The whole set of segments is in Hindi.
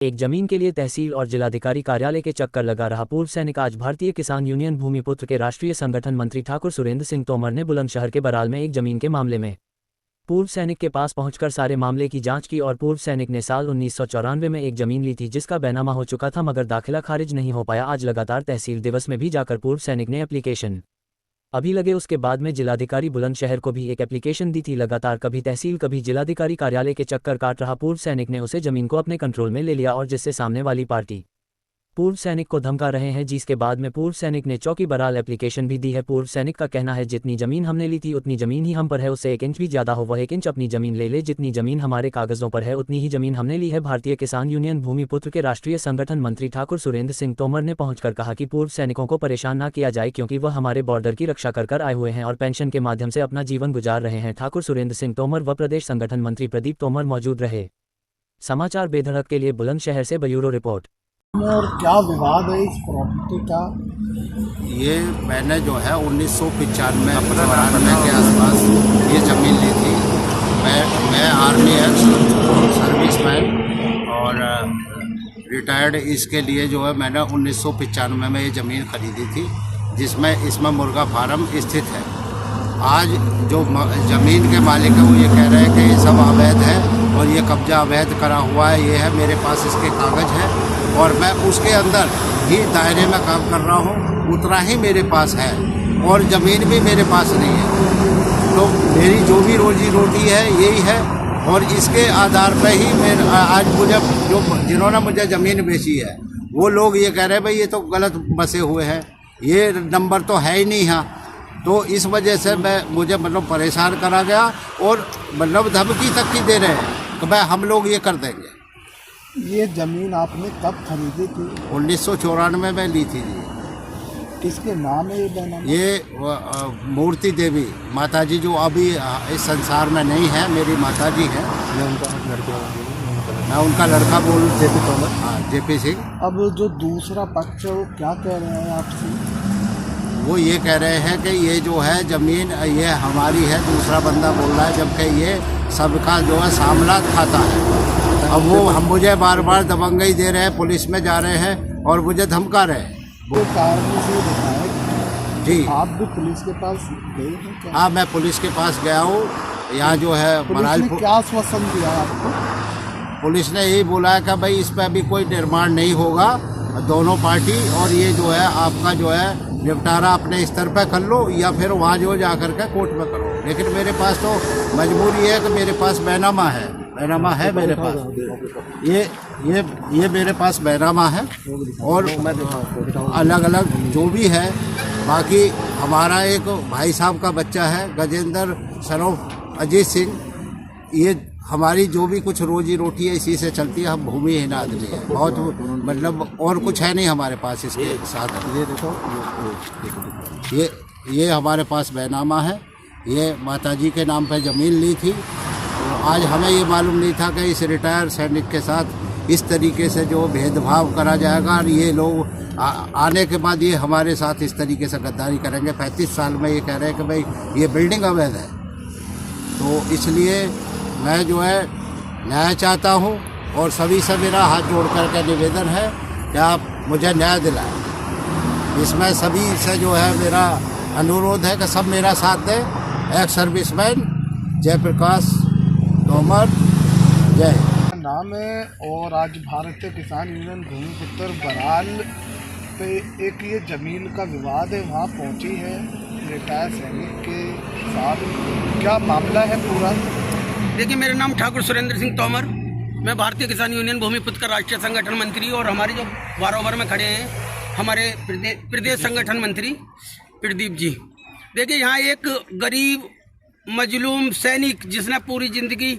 एक जमीन के लिए तहसील और जिलाधिकारी कार्यालय के चक्कर लगा रहा पूर्व सैनिक आज भारतीय किसान यूनियन भूमिपुत्र के राष्ट्रीय संगठन मंत्री ठाकुर सुरेंद्र सिंह तोमर ने बुलंदशहर के बराल में एक जमीन के मामले में पूर्व सैनिक के पास पहुंचकर सारे मामले की जांच की और पूर्व सैनिक ने साल 1994 में एक जमीन ली थी जिसका बैनामा हो चुका था मगर दाखिला खारिज नहीं हो पाया। आज लगातार तहसील दिवस में भी जाकर पूर्व सैनिक ने एप्लीकेशन अभी लगे उसके बाद में जिलाधिकारी बुलंदशहर को भी एक एप्लीकेशन दी थी। लगातार कभी तहसील कभी जिलाधिकारी कार्यालय के चक्कर काट रहा पूर्व सैनिक ने उसे जमीन को अपने कंट्रोल में ले लिया और जिससे सामने वाली पार्टी पूर्व सैनिक को धमका रहे हैं, जिसके बाद में पूर्व सैनिक ने चौकी बराल एप्लीकेशन भी दी है। पूर्व सैनिक का कहना है जितनी जमीन हमने ली थी उतनी जमीन ही हम पर है, उससे 1 इंच भी ज्यादा हो वह 1 इंच अपनी जमीन ले ले, जितनी जमीन हमारे कागजों पर है उतनी ही जमीन हमने ली है। भारतीय किसान यूनियन भूमिपुत्र के राष्ट्रीय संगठन मंत्री ठाकुर सुरेंद्र सिंह तोमर ने पहुंचकर कहा कि पूर्व सैनिकों को परेशान न किया जाए क्योंकि वह हमारे बॉर्डर की रक्षा कर आए हुए हैं और पेंशन के माध्यम से अपना जीवन गुजार रहे हैं। ठाकुर सुरेंद्र सिंह तोमर व प्रदेश संगठन मंत्री प्रदीप तोमर मौजूद रहे। समाचार बेधड़क के लिए बुलंदशहर से ब्यूरो रिपोर्ट। और क्या विवाद है इस प्रॉपर्टी का? ये मैंने जो है 1995 के आसपास ये ज़मीन ली थी। मैं आर्मी एक्स सर्विसमैन और रिटायर्ड, इसके लिए जो है मैंने 1995 में ये ज़मीन खरीदी थी जिसमें इसमें मुर्गा फार्म स्थित है। आज जो ज़मीन के मालिक है वो ये कह रहे हैं कि ये सब अवैध है और ये कब्जा अवैध करा हुआ है। ये है, मेरे पास इसके कागज़ हैं और मैं उसके अंदर ही दायरे में काम कर रहा हूँ, उतना ही मेरे पास है और ज़मीन भी मेरे पास नहीं है। तो मेरी जो भी रोजी रोटी है यही है और इसके आधार पर ही मैं आज मुझे जिन्होंने मुझे ज़मीन बेची है वो लोग ये कह रहे हैं भाई ये तो गलत बसे हुए हैं, ये नंबर तो है ही नहीं यहाँ। तो इस वजह से मुझे परेशान करा गया और धमकी तक की दे रहे हैं कि भाई हम लोग ये कर देंगे। ये ज़मीन आपने कब खरीदी थी? 1994 में ली थी जी। किसके नाम है ये बैनामा? ये मूर्ति देवी माताजी जो अभी इस संसार में नहीं है, मेरी माताजी है। मैं उनका लड़का बोल जेपी तोमर। हाँ, जेपी सिंह। अब जो दूसरा पक्ष है वो क्या कह रहे हैं आपसे? वो ये कह रहे हैं कि ये जो है ज़मीन ये हमारी है, दूसरा बंदा बोल रहा है, जबकि ये सबका जो है सामलात खाता है। अब वो हम मुझे बार बार दबंगई दे रहे हैं, पुलिस में जा रहे हैं और मुझे धमका रहे हैं। वो कारण से बताया जी। आप भी पुलिस के पास गए हैं क्या? हाँ, मैं पुलिस के पास गया हूँ। यहाँ जो है पुलिस ने क्या आश्वासन दिया आपको? पुलिस ने यही बोला है कि भाई इस पर अभी कोई निर्माण नहीं होगा, दोनों पार्टी, और ये जो है आपका जो है निपटारा अपने स्तर पर कर लो या फिर वहाँ जो जा कर के कोर्ट में करो। लेकिन मेरे पास तो मजबूरी है कि मेरे पास बैनामा है मेरे पास। ये मेरे पास बैनामा है और अलग अलग जो भी है। बाकी हमारा एक भाई साहब का बच्चा है गजेंद्र सरोफ अजीत सिंह, ये हमारी जो भी कुछ रोजी रोटी है इसी से चलती है। हम भूमिहीन आदमी है, बहुत और कुछ है नहीं हमारे पास इसके साथ। ये देखो, ये हमारे पास बैनामा है। ये माताजी के नाम पर ज़मीन ली थी। तो आज हमें ये मालूम नहीं था कि इस रिटायर सैनिक के साथ इस तरीके से जो भेदभाव करा जाएगा और ये लोग आने के बाद ये हमारे साथ इस तरीके से गद्दारी करेंगे। 35 साल में ये कह रहे हैं कि भाई ये बिल्डिंग अवैध है। तो इसलिए मैं जो है न्याय चाहता हूँ और सभी से मेरा हाथ जोड़ करके निवेदन है कि आप मुझे न्याय दिलाएं। इसमें सभी से जो है मेरा अनुरोध है कि सब मेरा साथ दें। एक्स सर्विसमैन जयप्रकाश तोमर, जय। नाम है और आज भारतीय किसान यूनियन भूमिपुत्र बराल पे एक ये ज़मीन का विवाद है, वहाँ पहुँची है रिटायर सैनिक के साथ। क्या मामला है पूरा? देखिए, मेरा नाम ठाकुर सुरेंद्र सिंह तोमर, मैं भारतीय किसान यूनियन भूमिपुत्र का राष्ट्रीय संगठन मंत्री और हमारे जो बारोबार में खड़े हैं हमारे प्रदेश संगठन मंत्री प्रदीप जी। देखिए, यहाँ एक गरीब मजलूम सैनिक जिसने पूरी ज़िंदगी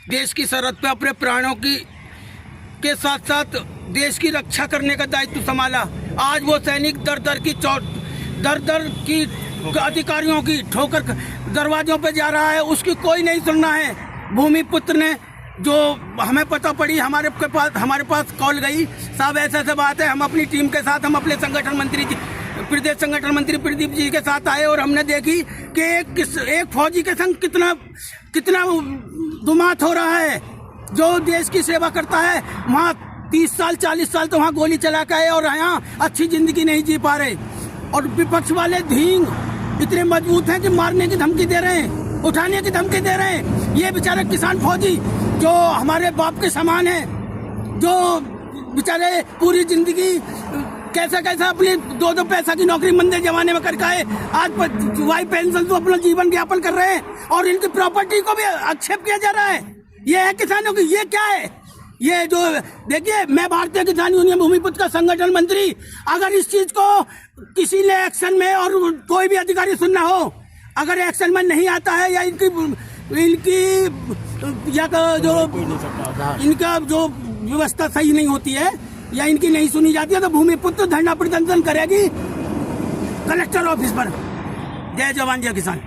देश की सरहद पे अपने प्राणों के साथ साथ देश की रक्षा करने का दायित्व संभाला, आज वो सैनिक दर दर की अधिकारियों की ठोकर दरवाजों पे जा रहा है, उसकी कोई नहीं सुनना है। भूमिपुत्र ने जो हमें पता पड़ी, हमारे पास कॉल गई, साहब ऐसे बात है, हम अपनी टीम के साथ हम अपने संगठन मंत्री जी प्रदेश संगठन मंत्री प्रदीप जी के साथ आए और हमने देखी कि एक फौजी के संग कितना दुमात हो रहा है। जो देश की सेवा करता है वहाँ 30 साल 40 साल तो वहाँ गोली चला के आए और यहाँ अच्छी जिंदगी नहीं जी पा रहे। और विपक्ष वाले ढींग इतने मजबूत हैं कि मारने की धमकी दे रहे हैं, उठाने की धमकी दे रहे हैं। ये बेचारे किसान फौजी जो हमारे बाप के समान है, जो बेचारे पूरी जिंदगी कैसा कैसा अपनी 2-2 पैसा की नौकरी मंदे जमाने में करके आए, आज वाई पेंशन तो अपना जीवन यापन कर रहे हैं और इनकी प्रॉपर्टी को भी आक्षेप किया जा रहा है। ये है किसानों की, ये क्या है? ये जो देखिए, मैं भारतीय किसान यूनियन भूमिपुत्र का संगठन मंत्री, अगर इस चीज को किसी ने एक्शन में, और कोई भी अधिकारी सुनना हो, अगर एक्शन में नहीं आता है या इनकी या जो इनका जो व्यवस्था सही नहीं होती है या इनकी नहीं सुनी जाती है, तो भूमिपुत्र धरना प्रदर्शन करेगी कलेक्टर ऑफिस पर। जय जवान जय किसान।